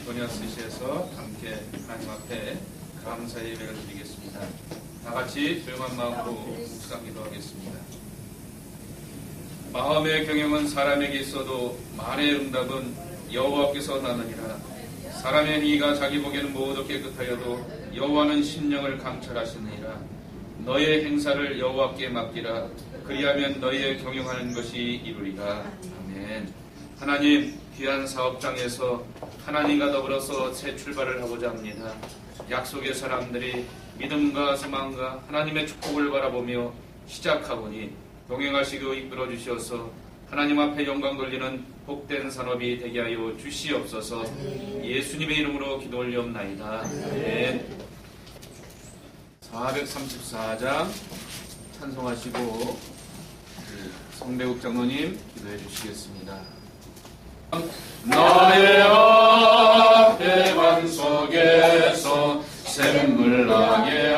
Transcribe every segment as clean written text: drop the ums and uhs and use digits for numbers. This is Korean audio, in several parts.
도니아스시에서 함께 하나님 앞에 감사 예배를 드리겠습니다. 다 같이 조용한 마음으로 묵상 기도하겠습니다. 마음의 경영은 사람에게 있어도 말의 응답은 여호와께서 나느니라. 사람의 행위가 자기 보기에는 모두 깨끗하여도 여호와는 심령을 감찰하시느니라. 너의 행사를 여호와께 맡기라. 그리하면 너의 경영하는 것이 이루리라. 아멘. 하나님, 귀한 사업장에서 하나님과 더불어서 새 출발을 하고자 합니다. 약속의 사람들이 믿음과 소망과 하나님의 축복을 바라보며 시작하오니 동행하시고 이끌어 주시어서 하나님 앞에 영광 돌리는 복된 산업이 되게 하여 주시옵소서. 예수님의 이름으로 기도 올리옵나이다. 아멘. 434장 찬송하시고 성대국 장로님 기도해 주시겠습니다. 나의 앞에 방 속에서 샘물 나게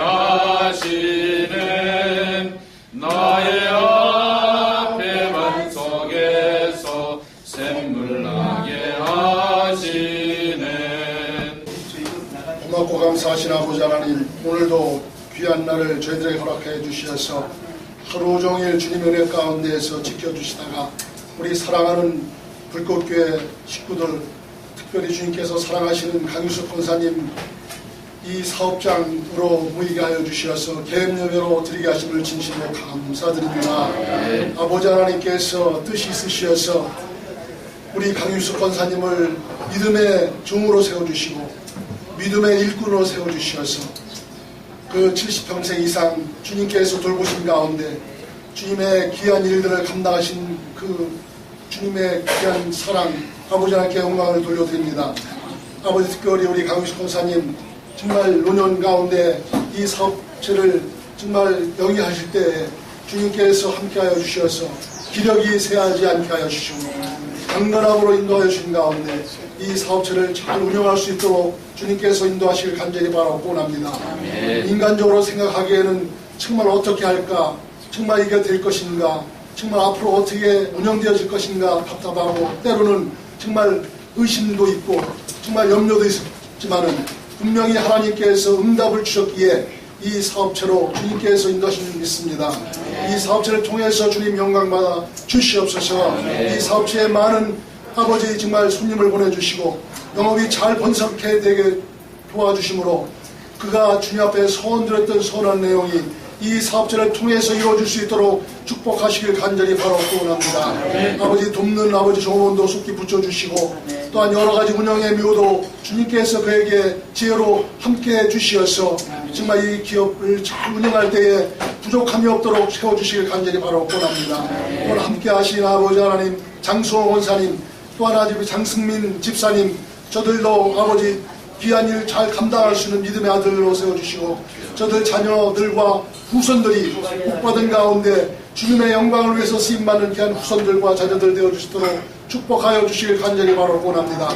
하시는 나의 앞에 방 속에서 샘물 나게 하시는 고맙고 감사하신 아버지 하나님, 오늘도 귀한 날을 저희들에게 허락해 주시어서 하루 종일 주님의 은혜 가운데에서 지켜주시다가 우리 사랑하는 불꽃교회 식구들, 특별히 주님께서 사랑하시는 강유석 권사님 이 사업장으로 모이게 하여 주시어서 개업예배로 드리게 하심을 진심으로 감사드립니다. 아버지 하나님께서 뜻이 있으시어서 우리 강유석 권사님을 믿음의 종으로 세워주시고 믿음의 일꾼으로 세워주시어서 그 70평생 이상 주님께서 돌보신 가운데 주님의 귀한 일들을 감당하신 그 주님의 귀한 사랑, 아버지 하나님께 영광을 돌려드립니다. 아버지, 특별히 우리 강유식 권사님 정말 노년 가운데 이 사업체를 정말 영위하실 때 주님께서 함께하여 주셔서 기력이 쇠하지 않게 하여 주시고 강건함으로 인도하여 주신 가운데 이 사업체를 잘 운영할 수 있도록 주님께서 인도하시길 간절히 바라고 원합니다. 인간적으로 생각하기에는 정말 어떻게 할까, 정말 이게 될 것인가, 정말 앞으로 어떻게 운영되어질 것인가 답답하고 때로는 정말 의심도 있고 정말 염려도 있지만은 분명히 하나님께서 응답을 주셨기에 이 사업체로 주님께서 인도하시는 줄 믿습니다. 이 사업체를 통해서 주님 영광받아 주시옵소서. 이 사업체에 많은 아버지 정말 손님을 보내주시고 영업이 잘 번성케 되게 도와주심으로 그가 주님 앞에 소원드렸던 소원한 내용이 이 사업체를 통해서 이루어질 수 있도록 축복하시길 간절히 바라고 원합니다. 아버지 돕는 아버지 종업원도 속히 붙여주시고 또한 여러가지 운영의 묘도 주님께서 그에게 지혜로 함께 주시어서 정말 이 기업을 잘 운영할 때에 부족함이 없도록 세워주시길 간절히 바라고 원합니다. 오늘 함께 하신 아버지 하나님, 장수홍 원사님, 또한 아버지 장승민 집사님, 저들도 아버지 귀한 일 잘 감당할 수 있는 믿음의 아들로 세워주시고 저들 자녀들과 후손들이 복받은 가운데 주님의 영광을 위해서 쓰임받는 귀한 후손들과 자녀들 되어주시도록 축복하여 주시길 간절히 바라고 원합니다.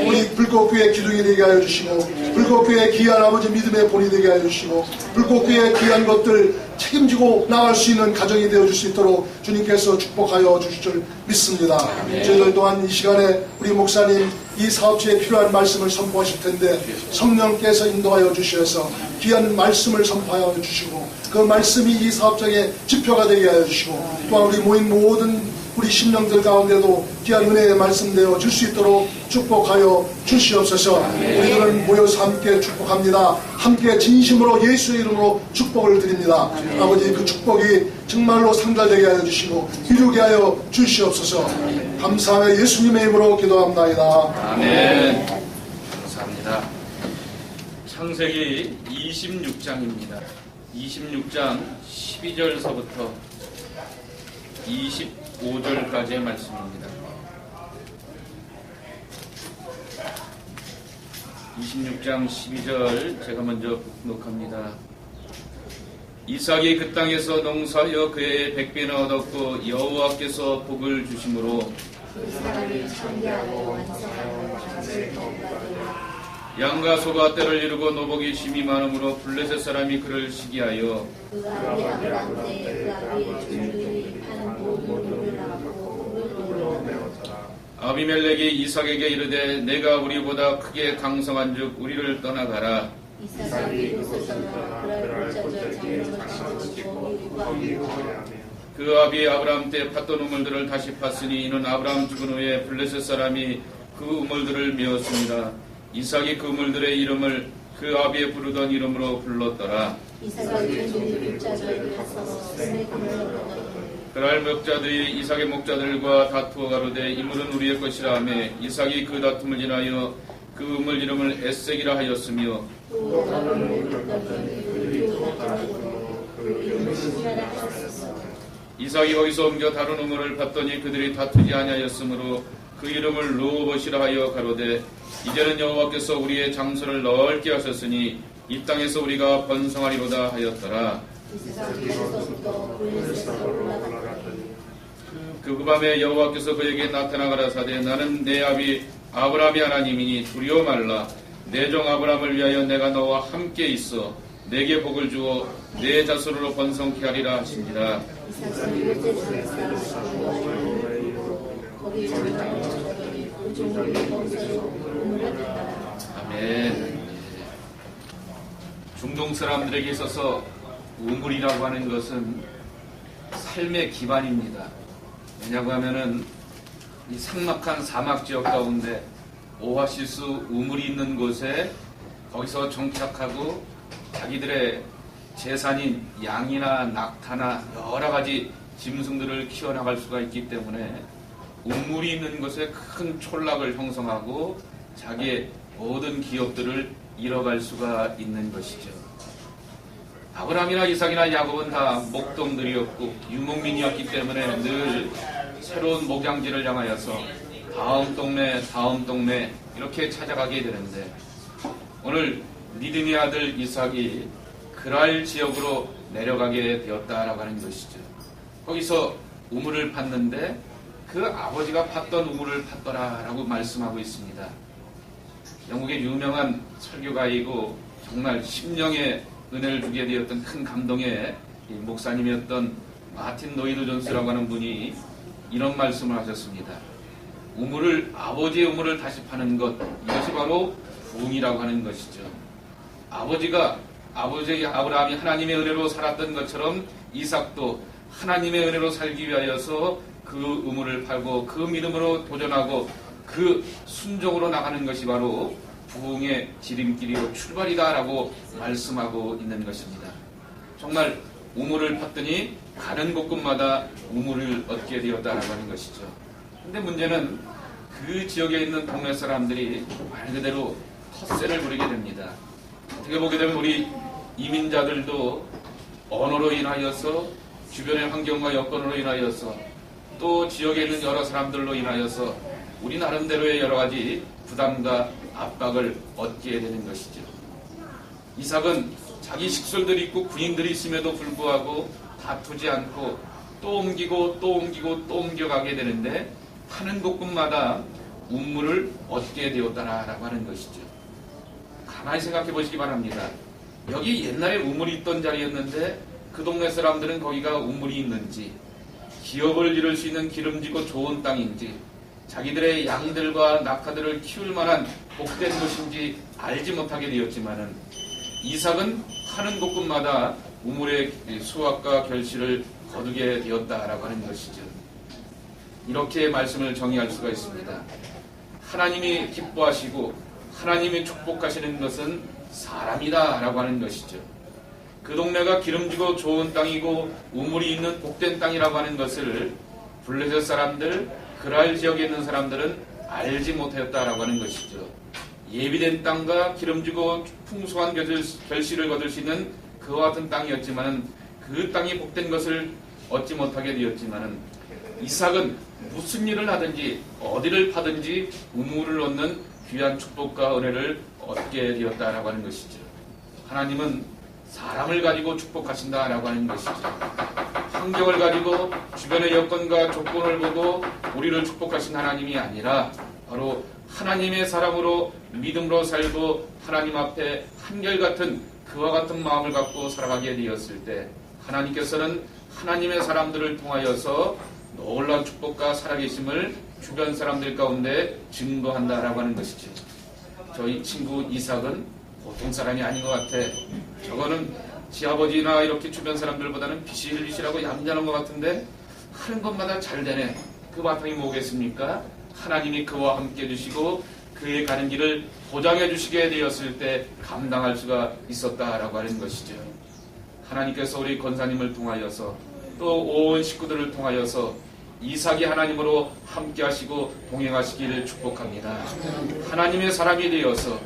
우리 불꽃교회 기둥이 되게 하여 주시고 불꽃교회 귀한 아버지 믿음의 본이 되게 하여 주시고 불꽃교회 귀한 것들 책임지고 나갈 수 있는 가정이 되어줄 수 있도록 주님께서 축복하여 주실 줄 믿습니다. 저희들 또한 이 시간에 우리 목사님 이 사업체에 필요한 말씀을 선포하실 텐데 성령께서 인도하여 주셔서 귀한 말씀을 선포하여 주시고 그 말씀이 이 사업장의 지표가 되게 하여 주시고 또한 우리 모인 모든 우리 심령들 가운데도 귀한 은혜의 말씀되어 줄 수 있도록 축복하여 주시옵소서. 우리들은 모여서 함께 축복합니다. 함께 진심으로 예수의 이름으로 축복을 드립니다. 아버지, 그 축복이 정말로 상달되게 하여 주시고 이루게 하여 주시옵소서. 감사하며 예수님의 이름으로 기도합나이다. 아멘. 감사합니다. 창세기 26장입니다. 26장 12절서부터 25절까지의 말씀입니다. 26장 12절 제가 먼저 묵독합니다. 이삭이 그 땅에서 농사하여 그의 100배나 얻었고 여호와께서 복을 주심으로 그 사람이 창대하고 완성하고 장을 더욱하되 양과 소가 때를 이루고 노복이 심이 많으므로 블레셋 사람이 그를 시기하여 그 아비의 아버지의 그 아비의 종들이 파는 모든 물을 하고 물을 아비멜렉이 이삭에게 이르되 내가 우리보다 크게 강성한즉 우리를 떠나가라. 이삭이 이곳을 떠나 그랄 골짜기에 장막을 짓고 거기 거하며 그 아비 아브라함 때 팠던 우물들을 다시 팠으니 이는 아브라함 죽은 후에 블레셋 사람이 그 우물들을 메었습니다. 이삭이 그 우물들의 이름을 그 아비의 부르던 이름으로 불렀더라. 이삭이 눈이 골짜기에서 숨의 그물을 얻었더니 그날 목자들이 이삭의 목자들과 다투어 가로되 이 물은 우리의 것이라 하매 이삭이 그 다툼을 인하여 그 우물 이름을 에색이라 하였으며 또 다른 물을 얻더니 그 이름을 다르고 그 이름을 시기라 하였으며 이삭이 거기서 옮겨 다른 우물을 봤더니 그들이 다투지 아니하였으므로 그 이름을 르호봇이라 하여 가로되 이제는 여호와께서 우리의 장소를 넓게 하셨으니 이 땅에서 우리가 번성하리로다 하였더라. 이삭이 거기서부터 블레셋으로 올라갔더니 그 밤에 여호와께서 그에게 나타나 가라사대 나는 내 아비 아브라함의 하나님이니 두려워 말라. 내 종 아브라함을 위하여 내가 너와 함께 있어 내게 복을 주어 내 자손으로 번성케 하리라 하시니라. 이삭이 이곳에 장사 여호와의 이름으로 거기 장막을 짓더니 그 종을 거기서 우물을 뺐더라. 아멘. 중동 사람들에게 있어서 우물이라고 하는 것은 삶의 기반입니다. 왜냐고 하면은 이 삭막한 사막 지역 가운데 오아시스 우물이 있는 곳에 거기서 정착하고 자기들의 재산인 양이나 낙타나 여러 가지 짐승들을 키워나갈 수가 있기 때문에 우물이 있는 곳에 큰 촌락을 형성하고 자기의 모든 기업들을 이뤄갈 수가 있는 것이죠. 아브라함이나 이삭이나 야곱은 다 목동들이었고 유목민이었기 때문에 늘 새로운 목양지를 향하여서 다음 동네 이렇게 찾아가게 되는데 오늘 믿음의 아들 이삭이 그랄 지역으로 내려가게 되었다라고 하는 것이죠. 거기서 우물을 팠는데 그 아버지가 팠던 우물을 팠더라라고 말씀하고 있습니다. 영국의 유명한 설교가이고 정말 심령의 은혜를 주게 되었던 큰 감동의 목사님이었던 마틴 노이드 존스라고 하는 분이 이런 말씀을 하셨습니다. 아버지의 우물을 다시 파는 것, 이것이 바로 부흥이라고 하는 것이죠. 아버지 아브라함이 하나님의 은혜로 살았던 것처럼 이삭도 하나님의 은혜로 살기 위하여서 그 우물을 팔고 그 믿음으로 도전하고 그 순종으로 나가는 것이 바로 부흥의 지름길이요 출발이다라고 말씀하고 있는 것입니다. 정말 우물을 팠더니 가는 곳곳마다 우물을 얻게 되었다라고 하는 것이죠. 근데 문제는 그 지역에 있는 동네 사람들이 말 그대로 텃세를 부리게 됩니다. 어떻게 보게 되면 우리 이민자들도 언어로 인하여서 주변의 환경과 여건으로 인하여서 또 지역에 있는 여러 사람들로 인하여서 우리 나름대로의 여러 가지 부담과 압박을 얻게 되는 것이죠. 이삭은 자기 식솔들이 있고 군인들이 있음에도 불구하고 다투지 않고 또 옮기고 또 옮기고 또 옮겨가게 되는데 하는 곳곳마다 우물을 얻게 되었다라고 하는 것이죠. 가만히 생각해 보시기 바랍니다. 여기 옛날에 우물이 있던 자리였는데 그 동네 사람들은 거기가 우물이 있는지 기업을 이룰 수 있는 기름지고 좋은 땅인지 자기들의 양들과 낙타들을 키울 만한 복된 곳인지 알지 못하게 되었지만은 이삭은 하는 곳곳마다 우물의 수확과 결실을 거두게 되었다라고 하는 것이죠. 이렇게 말씀을 정의할 수가 있습니다. 하나님이 기뻐하시고 하나님이 축복하시는 것은 사람이다라고 하는 것이죠. 그 동네가 기름지고 좋은 땅이고 우물이 있는 복된 땅이라고 하는 것을 블레셋 사람들, 그랄 지역에 있는 사람들은 알지 못하였다라고 하는 것이죠. 예비된 땅과 기름지고 풍성한 결실을 거둘 수 있는 그와 같은 땅이었지만 그 땅이 복된 것을 얻지 못하게 되었지만 이삭은 무슨 일을 하든지 어디를 파든지 우물을 얻는 귀한 축복과 은혜를 얻게 되었다라고 하는 것이죠. 하나님은 사람을 가지고 축복하신다라고 하는 것이죠. 환경을 가지고 주변의 여건과 조건을 보고 우리를 축복하신 하나님이 아니라 바로 하나님의 사람으로 믿음으로 살고 하나님 앞에 한결같은 그와 같은 마음을 갖고 살아가게 되었을 때 하나님께서는 하나님의 사람들을 통하여서 놀라운 축복과 살아계심을 주변 사람들 가운데 증거한다라고 하는 것이죠. 저희 친구 이삭은 보통 사람이 아닌 것 같아. 저거는 지아버지나 이렇게 주변 사람들보다는 비실비실하고 얌전한 것 같은데 하는 것마다 잘 되네. 그 바탕이 뭐겠습니까? 하나님이 그와 함께 해주시고 그의 가는 길을 보장해 주시게 되었을 때 감당할 수가 있었다라고 하는 것이죠. 하나님께서 우리 권사님을 통하여서 또 온 식구들을 통하여서 이삭이 하나님으로 함께 하시고 동행하시기를 축복합니다. 하나님의 사람이 되어서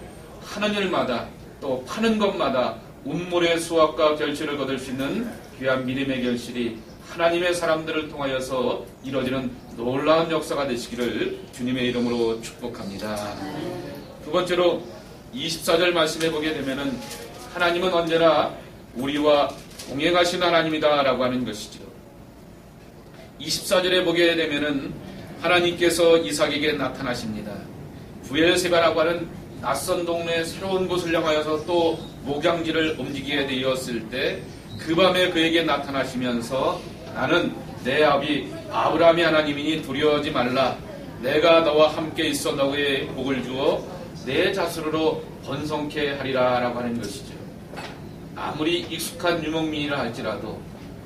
하는 일마다 또 파는 것마다 운물의 수확과 결실을 거둘 수 있는 귀한 믿음의 결실이 하나님의 사람들을 통하여서 이루어지는 놀라운 역사가 되시기를 주님의 이름으로 축복합니다. 두 번째로 24절 말씀해 보게 되면은 하나님은 언제나 우리와 동행하신 하나님이다 라고 하는 것이죠. 24절에 보게 되면은 하나님께서 이삭에게 나타나십니다. 부엘세바라고 하는 낯선 동네 새로운 곳을 향하여서 또 목양지를 움직이게 되었을 때 그 밤에 그에게 나타나시면서 나는 내 아비 아브라함의 하나님이니 두려워하지 말라. 내가 너와 함께 있어 너의 복을 주어 내 자수로 번성케 하리라 라고 하는 것이죠. 아무리 익숙한 유목민이라 할지라도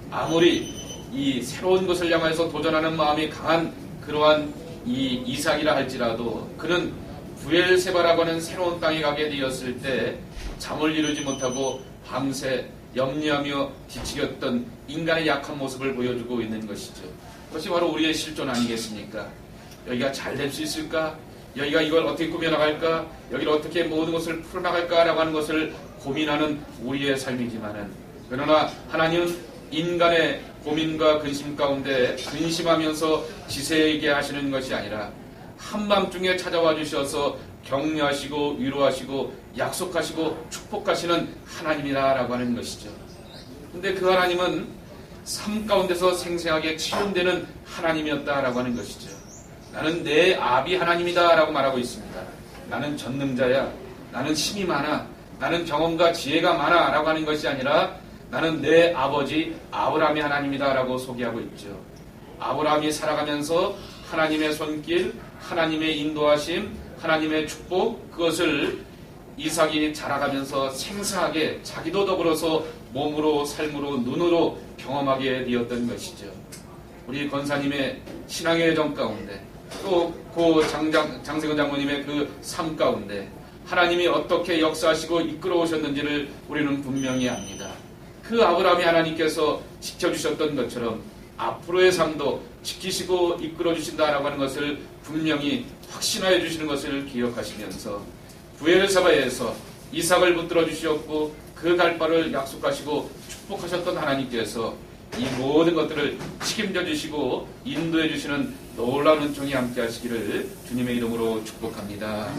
아무리 이 새로운 것을 향해서 도전하는 마음이 강한 그러한 이 이삭이라 할지라도 그는 부엘세바라고 하는 새로운 땅에 가게 되었을 때 잠을 이루지 못하고 밤새 염려하며 지치겠던 인간의 약한 모습을 보여주고 있는 것이죠. 그것이 바로 우리의 실존 아니겠습니까? 여기가 잘 될 수 있을까? 여기가 이걸 어떻게 꾸며나갈까? 여기를 어떻게 모든 것을 풀어나갈까라고 하는 것을 고민하는 우리의 삶이지만은 그러나 하나님은 인간의 고민과 근심 가운데 근심하면서 지새게 하시는 것이 아니라 한밤중에 찾아와 주셔서 격려하시고 위로하시고 약속하시고 축복하시는 하나님이라고 하는 것이죠. 근데 그 하나님은 삶 가운데서 생생하게 체험되는 하나님이었다라고 하는 것이죠. 나는 내 아비 하나님이다 라고 말하고 있습니다. 나는 전능자야. 나는 힘이 많아. 나는 경험과 지혜가 많아 라고 하는 것이 아니라 나는 내 아버지 아브라함의 하나님이다 라고 소개하고 있죠. 아브라함이 살아가면서 하나님의 손길, 하나님의 인도하심, 하나님의 축복, 그것을 이삭이 자라가면서 생생하게 자기도 더불어서 몸으로 삶으로 눈으로 경험하게 되었던 것이죠. 우리 권사님의 신앙의 여정 가운데 또 고 장세근 장모님의 그 삶 가운데 하나님이 어떻게 역사하시고 이끌어 오셨는지를 우리는 분명히 압니다. 그 아브라함이 하나님께서 지켜주셨던 것처럼 앞으로의 삶도 지키시고 이끌어 주신다라고 하는 것을 분명히 확신하여 주시는 것을 기억하시면서 부엘세바에서 이삭을 붙들어 주셨고 그 갈 바를 약속하시고 축복하셨던 하나님께서 이 모든 것들을 책임져 주시고 인도해 주시는 놀라운 은총이 함께 하시기를 주님의 이름으로 축복합니다.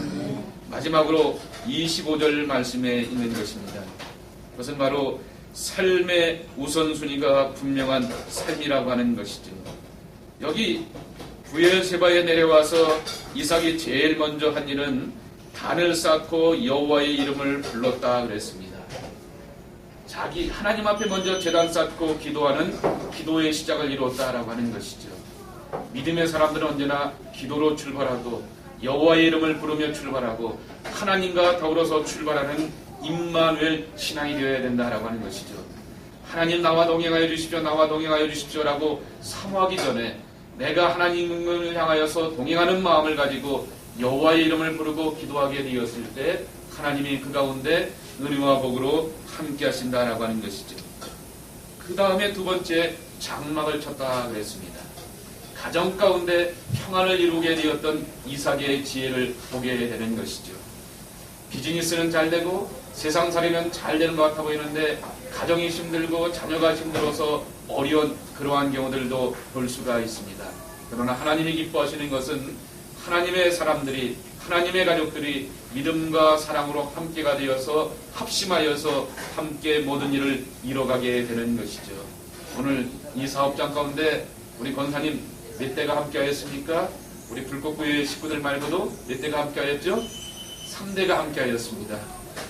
마지막으로 25절 말씀에 있는 것입니다. 그것은 바로 삶의 우선순위가 분명한 삶이라고 하는 것이죠. 여기 부엘세바에 내려와서 이삭이 제일 먼저 한 일은 단을 쌓고 여호와의 이름을 불렀다 그랬습니다. 자기 하나님 앞에 먼저 제단 쌓고 기도하는 기도의 시작을 이뤘다라고 하는 것이죠. 믿음의 사람들은 언제나 기도로 출발하고 여호와의 이름을 부르며 출발하고 하나님과 더불어서 출발하는 임마누엘 신앙이 되어야 된다라고 하는 것이죠. 하나님 나와 동행하여 주십시오. 나와 동행하여 주십시오라고 사모하기 전에 내가 하나님을 향하여서 동행하는 마음을 가지고 여호와의 이름을 부르고 기도하게 되었을 때 하나님이 그 가운데 은혜와 복으로 함께 하신다라고 하는 것이죠. 그 다음에 두 번째 장막을 쳤다 그랬습니다. 가정 가운데 평안을 이루게 되었던 이삭의 지혜를 보게 되는 것이죠. 비즈니스는 잘 되고 세상살이는 잘 되는 것 같아 보이는데 가정이 힘들고 자녀가 힘들어서 어려운 그러한 경우들도 볼 수가 있습니다. 그러나 하나님이 기뻐하시는 것은 하나님의 사람들이 하나님의 가족들이 믿음과 사랑으로 함께가 되어서 합심하여서 함께 모든 일을 이뤄가게 되는 것이죠. 오늘 이 사업장 가운데 우리 권사님 몇 대가 함께하였습니까? 우리 불꽃구의 식구들 말고도 몇 대가 함께하였죠? 3대가 함께하였습니다.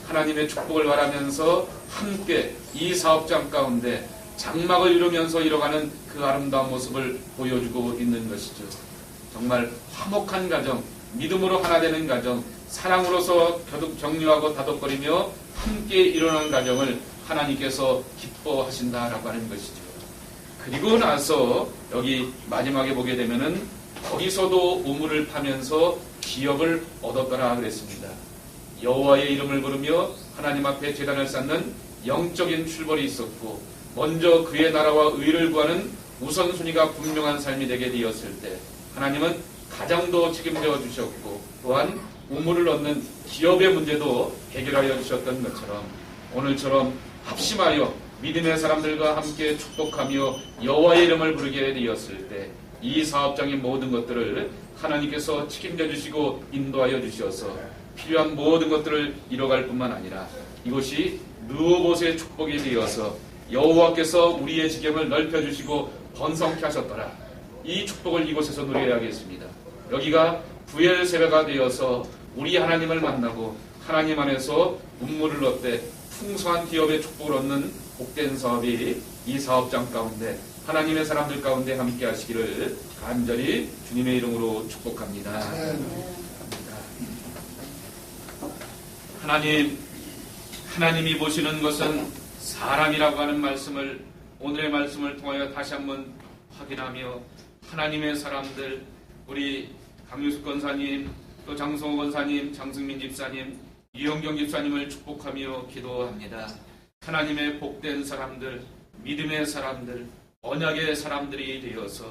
하나님의 축복을 바라면서 함께 이 사업장 가운데 장막을 이루면서 이뤄가는 그 아름다운 모습을 보여주고 있는 것이죠. 정말 화목한 가정, 믿음으로 하나 되는 가정, 사랑으로서 겨둑 격려하고 다독거리며 함께 일어나는 가정을 하나님께서 기뻐하신다라고 하는 것이죠. 그리고 나서 여기 마지막에 보게 되면은 거기서도 우물을 파면서 기업을 얻었더라 그랬습니다. 여호와의 이름을 부르며 하나님 앞에 제단을 쌓는 영적인 출벌이 있었고, 먼저 그의 나라와 의를 구하는 우선순위가 분명한 삶이 되게 되었을 때 하나님은 가정도 책임져 주셨고, 또한 우물을 얻는 기업의 문제도 해결하여 주셨던 것처럼 오늘처럼 합심하여 믿음의 사람들과 함께 축복하며 여호와의 이름을 부르게 되었을 때 이 사업장의 모든 것들을 하나님께서 책임져 주시고 인도하여 주셔서 필요한 모든 것들을 이뤄갈 뿐만 아니라 이곳이 느오봇의 축복이 되어서 여호와께서 우리의 지경을 넓혀주시고 번성케 하셨더라. 이 축복을 이곳에서 누려야겠습니다. 여기가 부엘세바가 되어서 우리 하나님을 만나고 하나님 안에서 운물을 얻되 풍성한 기업의 축복을 얻는 복된 사업이 이 사업장 가운데 하나님의 사람들 가운데 함께 하시기를 간절히 주님의 이름으로 축복합니다. 하나님이 보시는 것은 사람이라고 하는 말씀을 오늘의 말씀을 통하여 다시 한번 확인하며 하나님의 사람들, 우리 강유숙 권사님, 또 장성호 권사님, 장승민 집사님, 이영경 집사님을 축복하며 기도합니다. 하나님의 복된 사람들, 믿음의 사람들, 언약의 사람들이 되어서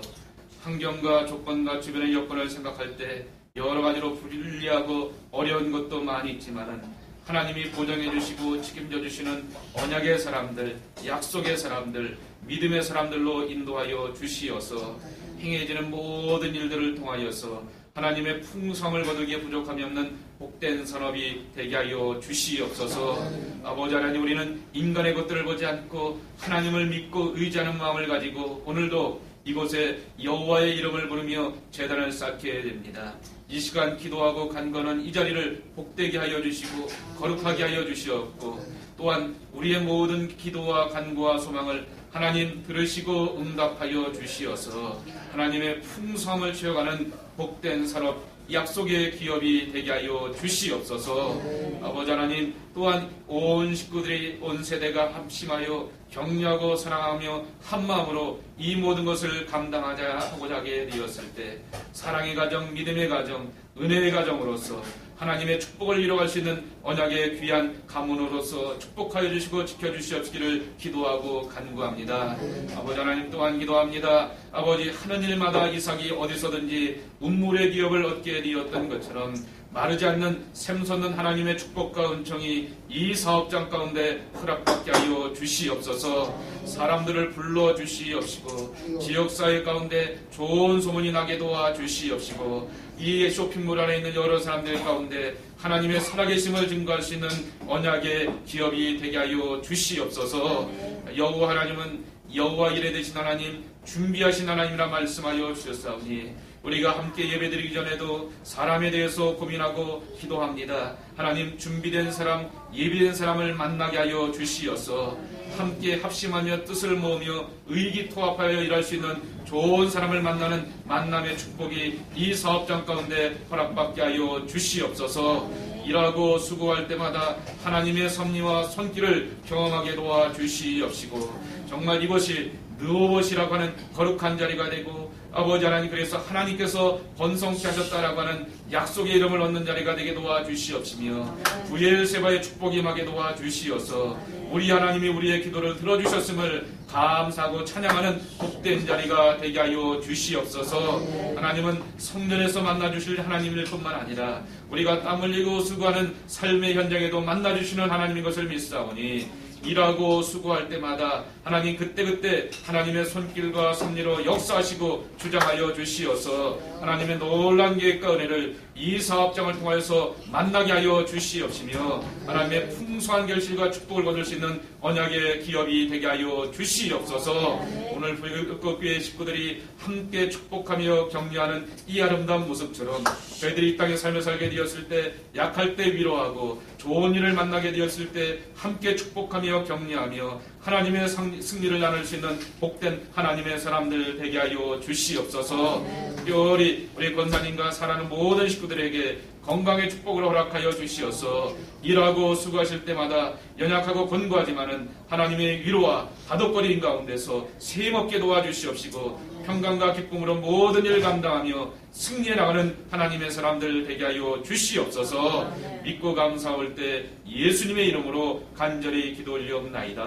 환경과 조건과 주변의 여건을 생각할 때 여러 가지로 불리하고 어려운 것도 많이 있지만은 하나님이 보장해 주시고 책임져 주시는 언약의 사람들, 약속의 사람들, 믿음의 사람들로 인도하여 주시어서 행해지는 모든 일들을 통하여서 하나님의 풍성을 거두기에 부족함이 없는 복된 산업이 되게 하여 주시옵소서. 아버지 하나님, 우리는 인간의 것들을 보지 않고 하나님을 믿고 의지하는 마음을 가지고 오늘도 이곳에 여호와의 이름을 부르며 제단을 쌓게 됩니다. 이 시간 기도하고 간거는 이 자리를 복되게 하여 주시고 거룩하게 하여 주시옵고, 또한 우리의 모든 기도와 간구와 소망을 하나님 들으시고 응답하여 주시어서 하나님의 풍성을 채워가는 복된 산업, 약속의 기업이 되게 하여 주시옵소서. 아버지 하나님, 또한 온 식구들이, 온 세대가 합심하여 격려하고 사랑하며 한마음으로 이 모든 것을 감당하고자 하게 되었을 때 사랑의 가정, 믿음의 가정, 은혜의 가정으로서 하나님의 축복을 이뤄갈 수 있는 언약의 귀한 가문으로서 축복하여 주시고 지켜주시옵기를 기도하고 간구합니다. 아버지 하나님, 또한 기도합니다. 아버지, 하는 일마다 이삭이 어디서든지 운물의 기업을 얻게 되었던 것처럼 마르지 않는 샘솟는 하나님의 축복과 은총이 이 사업장 가운데 허락받게 하여 주시옵소서. 사람들을 불러 주시옵시고 지역사회 가운데 좋은 소문이 나게 도와 주시옵시고 이 쇼핑몰 안에 있는 여러 사람들 가운데 하나님의 살아계심을 증거할 수 있는 언약의 기업이 되게 하여 주시옵소서. 여호와 하나님은 여호와 이레 되신 하나님, 준비하신 하나님이라 말씀하여 주셨사오니 우리가 함께 예배드리기 전에도 사람에 대해서 고민하고 기도합니다. 하나님, 준비된 사람, 예비된 사람을 만나게 하여 주시어서 함께 합심하며 뜻을 모으며 의기투합하여 일할 수 있는 좋은 사람을 만나는 만남의 축복이 이 사업장 가운데 허락받게 하여 주시옵소서. 일하고 수고할 때마다 하나님의 섭리와 손길을 경험하게 도와 주시옵시고 정말 이것이 느오봇이라고 하는 거룩한 자리가 되고 아버지 하나님, 그래서 하나님께서 번성케 하셨다라고 하는 약속의 이름을 얻는 자리가 되게 도와주시옵시며 부엘세바의 축복이 임하게 도와주시어서 우리 하나님이 우리의 기도를 들어주셨음을 감사하고 찬양하는 복된 자리가 되게 하여 주시옵소서. 하나님은 성전에서 만나주실 하나님일 뿐만 아니라 우리가 땀 흘리고 수고하는 삶의 현장에도 만나주시는 하나님인 것을 믿사오니 일하고 수고할 때마다 하나님 그때그때 하나님의 손길과 섭리로 역사하시고 주장하여 주시어서 하나님의 놀라운 계획과 은혜를 이 사업장을 통하여서 만나게 하여 주시옵시며 하나님의 풍성한 결실과 축복을 거둘 수 있는 언약의 기업이 되게 하여 주시옵소서. 오늘 불교회 식구들이 함께 축복하며 격려하는 이 아름다운 모습처럼 저희들이 이 땅에 삶을 살게 되었을 때 약할 때 위로하고 좋은 일을 만나게 되었을 때 함께 축복하며 격려하며 하나님의 승리를 나눌 수 있는 복된 하나님의 사람들 되게 하여 주시옵소서. 특별히 우리 권사님과 사랑하는 모든 식구들에게 건강의 축복을 허락하여 주시옵소서. 일하고 수고하실 때마다 연약하고 권고하지만은 하나님의 위로와 다독거림 가운데서 셈없게 도와주시옵시고 평강과 기쁨으로 모든 일을 감당하며 승리해 나가는 하나님의 사람들 되게 하여 주시옵소서. 믿고 감사할 때 예수님의 이름으로 간절히 기도 올려옵나이다.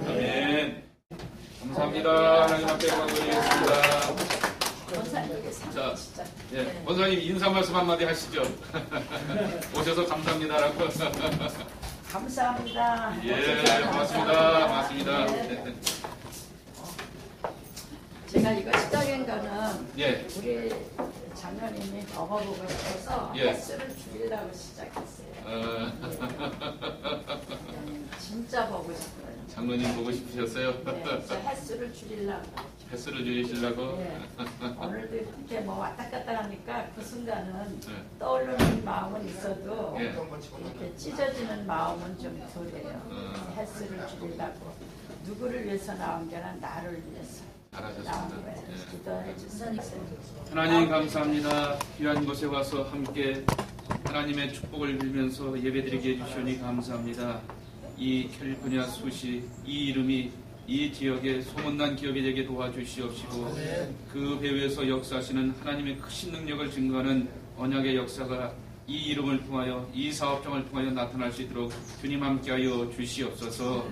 아멘. 감사합니다. 하나님 앞에 감사드리겠습니다. 자, 예, 원사님 인사 말씀 한마디 하시죠. 오셔서 감사합니다라고. 감사합니다. 예, 고맙습니다. 고맙습니다. 제가 이거 시작한 거는 예, 우리 장로님이 더 보고 싶어서 예. 횟수를 줄이려고 시작했어요. 진짜 보고 싶어요. 장로님 보고 싶으셨어요? 네, 그래서 횟수를 줄이려고. 횟수를 줄이시려고? 네. 오늘도 이렇게 뭐 왔다 갔다 하니까 그 순간은 네. 떠오르는 마음은 있어도 예. 이렇게 찢어지는 마음은 좀 덜해요. 횟수를 줄이려고. 누구를 위해서 나온 게 아니라 나를 위해서 나온 잘하셨습니다. 거예요. 예. 기도해 주세요. 하나님 감사합니다. 귀한 곳에 와서 함께 하나님의 축복을 빌면서 예배드리게 해주시니 감사합니다. 이 캘리포니아 수시 이 이름이 이 지역의 소문난 기업이 되게 도와주시옵시고 그 배후에서 역사하시는 하나님의 크신 능력을 증거하는 언약의 역사가 이 이름을 통하여 이 사업장을 통하여 나타날 수 있도록 주님 함께하여 주시옵소서.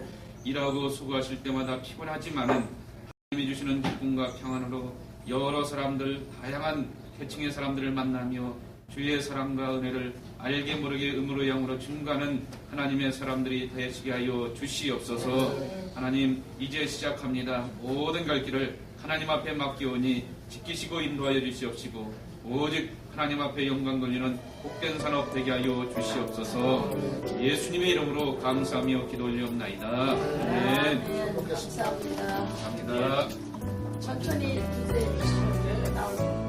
일하고 수고하실 때마다 피곤하지만은 하나님이 주시는 기쁨과 평안으로 여러 사람들 다양한 계층의 사람들을 만나며 주의 사랑과 은혜를 알게 모르게 음으로 양으로 증가하는 하나님의 사람들이 되시게 하여 주시옵소서. 하나님 이제 시작합니다. 모든 갈 길을 하나님 앞에 맡기오니 지키시고 인도하여 주시옵시고 오직 하나님 앞에 영광 돌리는 복된 산업 되게 하여 주시옵소서. 예수님의 이름으로 감사하며 기도 올리옵나이다. 아멘. 감사합니다. 감사합니다. 천천히 기도해 주시면 나오고.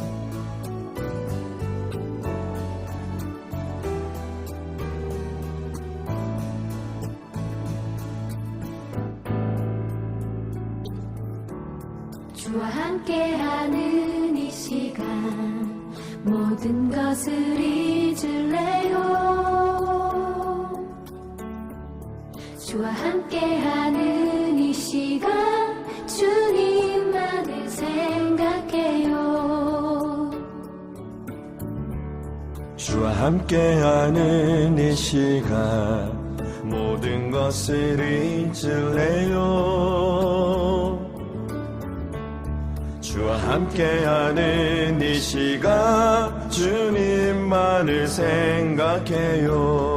주와 함께하는 이 시간 모든 것을 잊을래요. 주와 함께하는 이 시간 주님만을 생각해요. 주와 함께하는 이 시간 모든 것을 잊을래요. 주와 함께하는 이 시간 주님만을 생각해요.